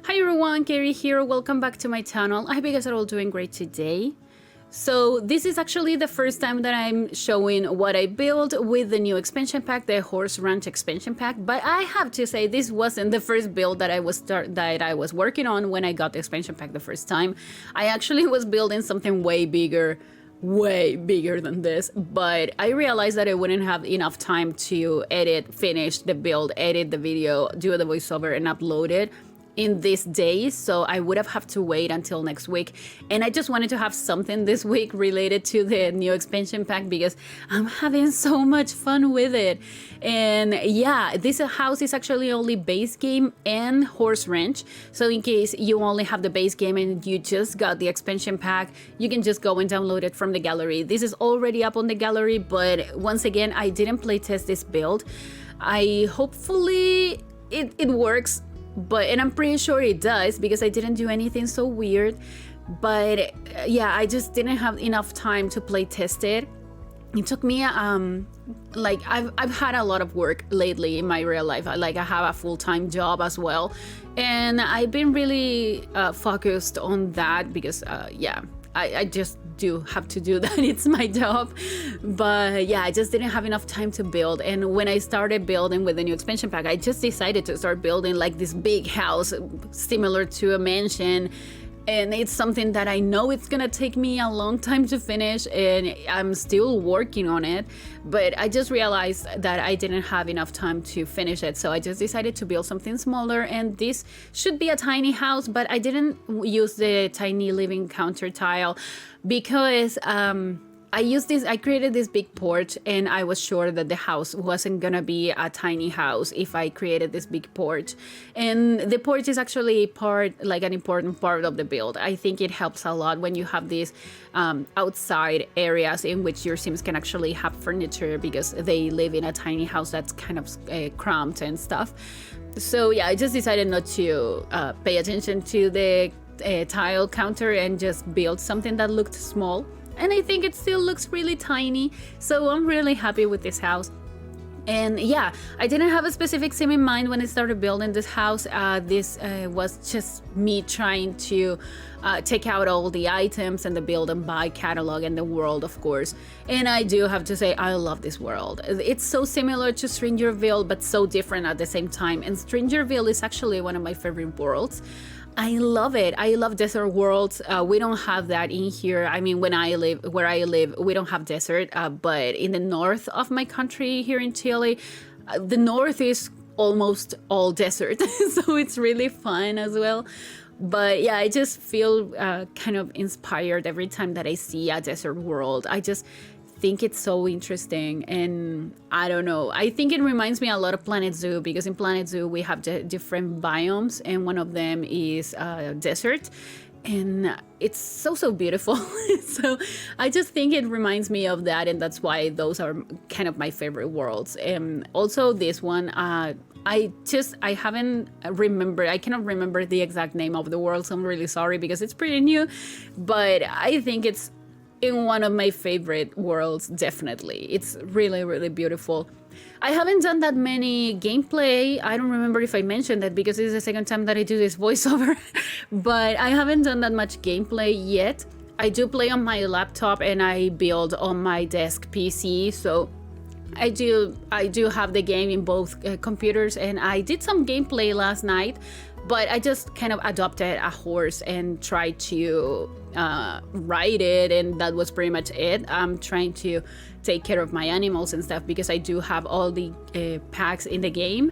Hi everyone, Kaary here. Welcome back to my channel. I hope you guys are all doing great today. So this is actually the first time that I'm showing what I built with the new expansion pack, the Horse Ranch expansion pack. But I have to say this wasn't the first build that I was working on when I got the expansion pack the first time. I actually was building something way bigger than this, but I realized that I wouldn't have enough time to edit, finish the build, edit the video, do the voiceover and upload it in these days, so I would have to wait until next week. And I just wanted to have something this week related to the new expansion pack because I'm having so much fun with it. And yeah, this house is actually only base game and Horse Ranch, so in case you only have the base game and you just got the expansion pack, you can just go and download it from the gallery. This is already up on the gallery, but once again, I didn't playtest this build. Hopefully it works, and I'm pretty sure it does because I didn't do anything so weird. But yeah, I just didn't have enough time to play test it. It took me like I've had a lot of work lately in my real life. Like I have a full-time job as well, and I've been really focused on that because yeah, I just do have to do that. It's my job. But yeah, I just didn't have enough time to build. And when I started building with the new expansion pack, I just decided to start building like this big house similar to a mansion. And it's something that I know it's gonna take me a long time to finish, and I'm still working on it, but I just realized that I didn't have enough time to finish it, so I just decided to build something smaller. And this should be a tiny house, but I didn't use the tiny living counter tile because I created this big porch, and I was sure that the house wasn't gonna be a tiny house if I created this big porch. And the porch is actually an important part of the build. I think it helps a lot when you have these outside areas in which your Sims can actually have furniture because they live in a tiny house that's kind of cramped and stuff. So yeah, I just decided not to pay attention to the tile counter and just build something that looked small. And I think it still looks really tiny, so I'm really happy with this house. And yeah, I didn't have a specific sim in mind when I started building this house. This was just me trying to take out all the items and the build and buy catalog and the world, of course. And I do have to say, I love this world. It's so similar to Strangerville, but so different at the same time. And Strangerville is actually one of my favorite worlds. I love it. I love desert worlds. We don't have that in here. I mean, where I live, we don't have desert, but in the north of my country here in Chile, the north is almost all desert. So it's really fun as well. But yeah, I just feel kind of inspired every time that I see a desert world. I just think it's so interesting, and I don't know, I think it reminds me a lot of Planet Zoo, because in Planet Zoo we have different biomes, and one of them is desert, and it's so beautiful. So I just think it reminds me of that, and that's why those are kind of my favorite worlds. And also this one, I cannot remember the exact name of the world, so I'm really sorry because it's pretty new, but I think it's in one of my favorite worlds, definitely. It's really beautiful. I haven't done that many gameplay. I don't remember if I mentioned that because it's the second time that I do this voiceover, but I haven't done that much gameplay yet. I do play on my laptop and I build on my desk PC, so I do have the game in both computers, and I did some gameplay last night, but I just kind of adopted a horse and tried to ride it, and that was pretty much it. I'm trying to take care of my animals and stuff because I do have all the packs in the game.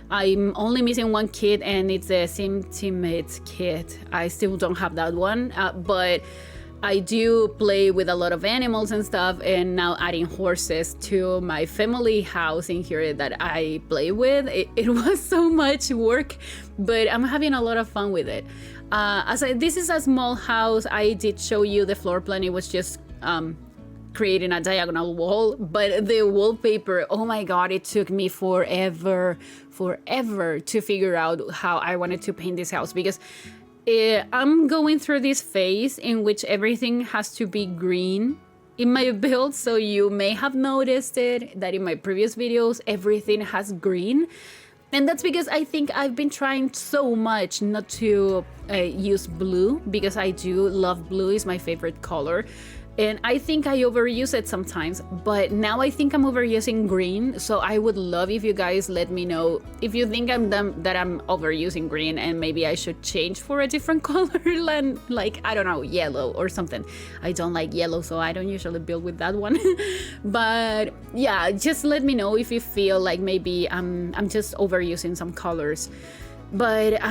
I'm only missing one kit, and it's the Sim Teammates kit. I still don't have that one, but I do play with a lot of animals and stuff, and now adding horses to my family house in here that I play with, it was so much work, but I'm having a lot of fun with it. This is a small house. I did show you the floor plan. It was just creating a diagonal wall, but the wallpaper, oh my god, it took me forever to figure out how I wanted to paint this house, because I'm going through this phase in which everything has to be green in my build. So you may have noticed it, that in my previous videos everything has green, And that's because I think I've been trying so much not to use blue, because I do love blue, is my favorite color. And I think I overuse it sometimes, but now I think I'm overusing green. So I would love if you guys let me know if you think that I'm overusing green and maybe I should change for a different color, like, I don't know, yellow or something. I don't like yellow, so I don't usually build with that one. But yeah, just let me know if you feel like maybe I'm just overusing some colors. But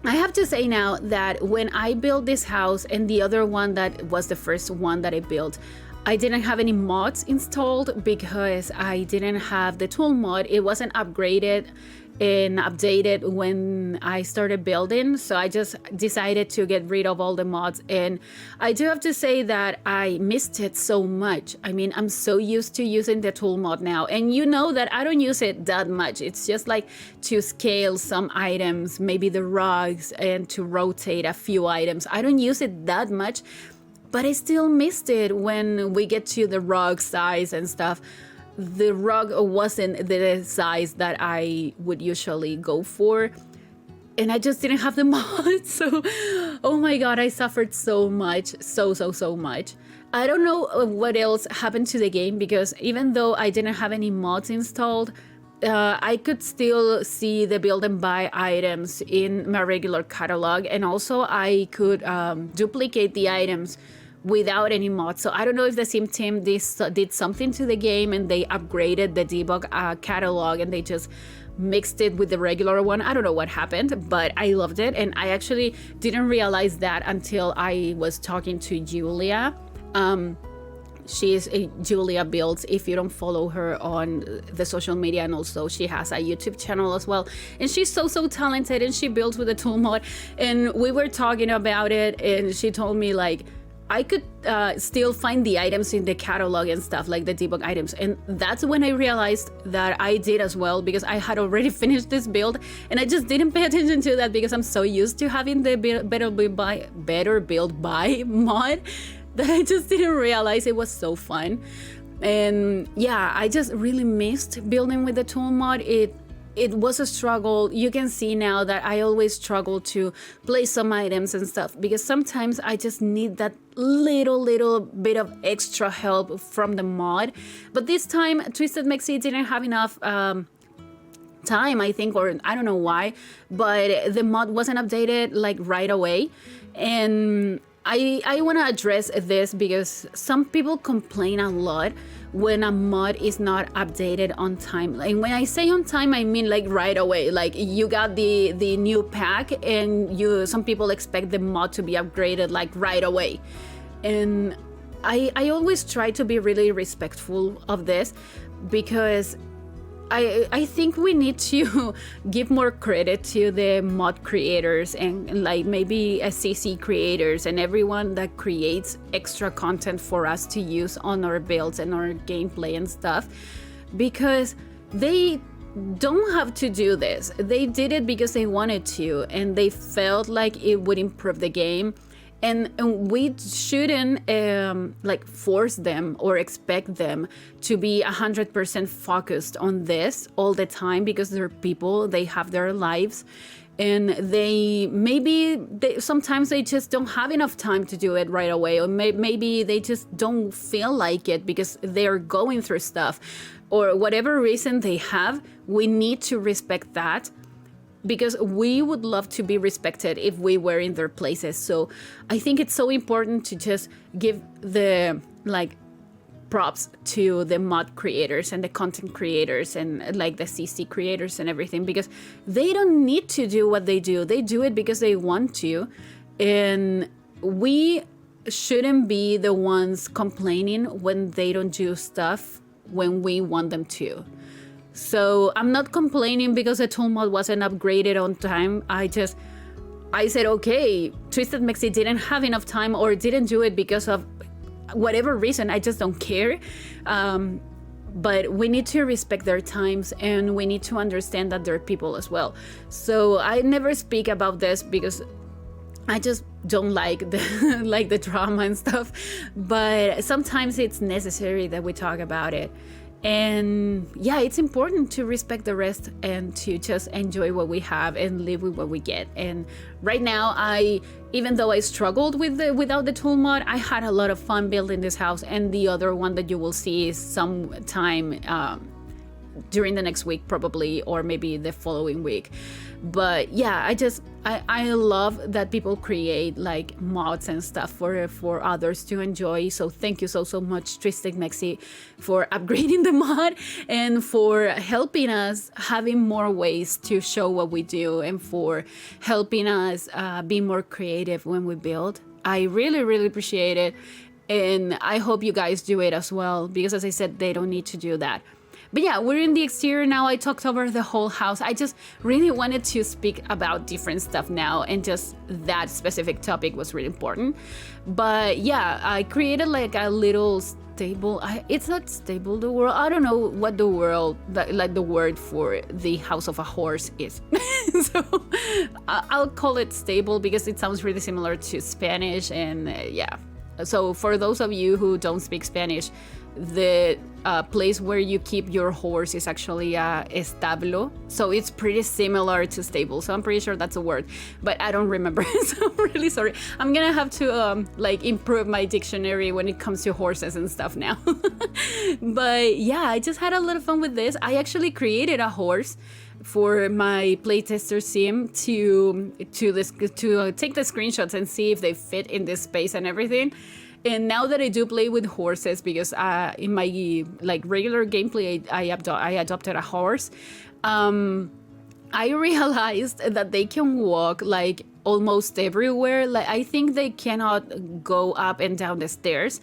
I have to say now that when I built this house and the other one that was the first one that I built, I didn't have any mods installed because I didn't have the tool mod. It wasn't upgraded and updated when I started building, so I just decided to get rid of all the mods. And I do have to say that I missed it so much. I mean, I'm so used to using the tool mod now, and you know that I don't use it that much. It's just like to scale some items, maybe the rugs, and to rotate a few items. I don't use it that much, but I still missed it when we get to the rug size and stuff. The rug wasn't the size that I would usually go for, and I just didn't have the mod. So oh my god, I suffered so much, so much. I don't know what else happened to the game, because even though I didn't have any mods installed, I could still see the build and buy items in my regular catalog, and also I could duplicate the items without any mods. So I don't know if the Sim team did something to the game and they upgraded the debug catalog and they just mixed it with the regular one. I don't know what happened, but I loved it, and I actually didn't realize that until I was talking to Julia. She is Julia Builds, if you don't follow her on the social media, and also she has a YouTube channel as well, and she's so talented, and she builds with the tool mod. And we were talking about it, and she told me like I could still find the items in the catalog and stuff, like the debug items. And that's when I realized that I did as well, because I had already finished this build and I just didn't pay attention to that because I'm so used to having the better build by mod that I just didn't realize it was so fun. And yeah, I just really missed building with the tool mod. It was a struggle. You can see now that I always struggle to place some items and stuff, because sometimes I just need that little bit of extra help from the mod. But this time Twisted Mexi didn't have enough time, I think, or I don't know why, but the mod wasn't updated like right away. And I want to address this because some people complain a lot when a mod is not updated on time. And when I say on time, I mean like right away. Like you got the new pack and some people expect the mod to be upgraded like right away. And I always try to be really respectful of this, because I think we need to give more credit to the mod creators and like maybe CC creators and everyone that creates extra content for us to use on our builds and our gameplay and stuff, because they don't have to do this. They did it because they wanted to, and they felt like it would improve the game. And we shouldn't like force them or expect them to be 100% focused on this all the time, because they're people, they have their lives, and sometimes they just don't have enough time to do it right away, or maybe they just don't feel like it because they're going through stuff, or whatever reason they have. We need to respect that, because we would love to be respected if we were in their places. So I think it's so important to just give the props to the mod creators and the content creators and like the CC creators and everything, because they don't need to do what they do. They do it because they want to, and we shouldn't be the ones complaining when they don't do stuff when we want them to. So I'm not complaining because the tool mod wasn't upgraded on time. I said, okay, Twisted Mexi didn't have enough time or didn't do it because of whatever reason. I just don't care. But we need to respect their times, and we need to understand that they're people as well. So I never speak about this because I just don't like the drama and stuff. But sometimes it's necessary that we talk about it. And yeah, it's important to respect the rest and to just enjoy what we have and live with what we get. And right now, even though I struggled with without the tool mod, I had a lot of fun building this house. And the other one that you will see is sometime during the next week probably, or maybe the following week. But yeah, I love that people create like mods and stuff for others to enjoy. So thank you so much, Tristic Mexi, for upgrading the mod and for helping us having more ways to show what we do, and for helping us be more creative when we build. I really appreciate it, and I hope you guys do it as well, because as I said, they don't need to do that. But yeah, we're in the exterior now. I talked over the whole house. I just really wanted to speak about different stuff now, and just that specific topic was really important. But yeah, I created like a little stable. It's not stable, the world. I don't know what the world, like the word for the house of a horse is. So I'll call it stable because it sounds really similar to Spanish. And yeah, so for those of you who don't speak Spanish, the place where you keep your horse is actually a establo, so it's pretty similar to stable. So I'm pretty sure that's a word, but I don't remember. So I'm really sorry. I'm gonna have to like improve my dictionary when it comes to horses and stuff now. But yeah, I just had a lot of fun with this. I actually created a horse for my playtester sim to take the screenshots and see if they fit in this space and everything. And now that I do play with horses, because in my like regular gameplay, I adopted a horse, I realized that they can walk like almost everywhere. Like I think they cannot go up and down the stairs,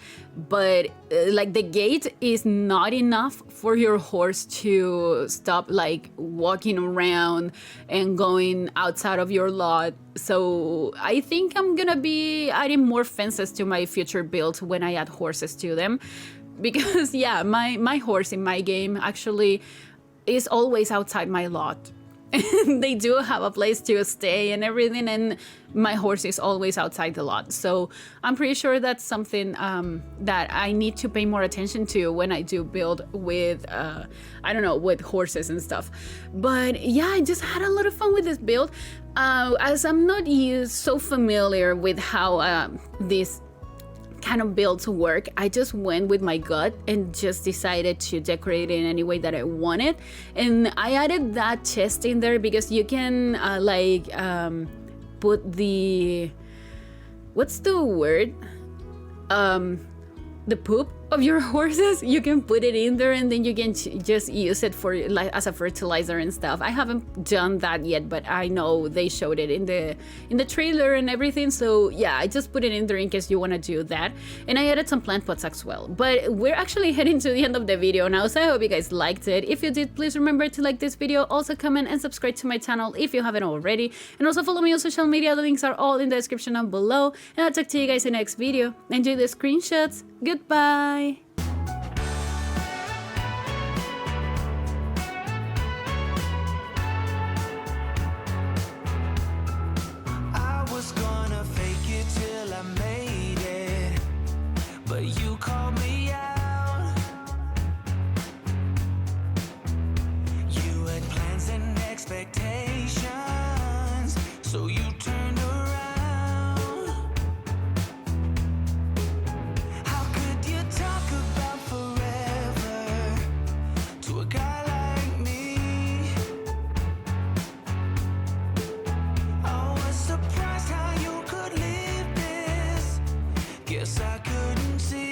but like the gate is not enough for your horse to stop like walking around and going outside of your lot. So I think I'm gonna be adding more fences to my future builds when I add horses to them, because yeah, my horse in my game actually is always outside my lot. They do have a place to stay and everything, and my horse is always outside the lot. So I'm pretty sure that's something that I need to pay more attention to when I do build with I don't know, with horses and stuff. But yeah, I just had a lot of fun with this build. As I'm not so familiar with how this kind of builds work, I just went with my gut and just decided to decorate it in any way that I wanted. And I added that chest in there because you can put the, what's the word, the poop of your horses, you can put it in there and then you can just use it for like as a fertilizer and stuff. I haven't done that yet, but I know they showed it in the trailer and everything. So yeah, I just put it in there in case you want to do that. And I added some plant pots as well. But we're actually heading to the end of the video now, so I hope you guys liked it. If you did, please remember to like this video, also comment and subscribe to my channel if you haven't already, and also follow me on social media. The links are all in the description down below, and I'll talk to you guys in the next video. Enjoy the screenshots. Goodbye. I was gonna fake it till I made it, but you called me out. You had plans and expectations, so you turned around. How could you talk about forever to a guy like me? I was surprised how you could leave this. Guess I couldn't see.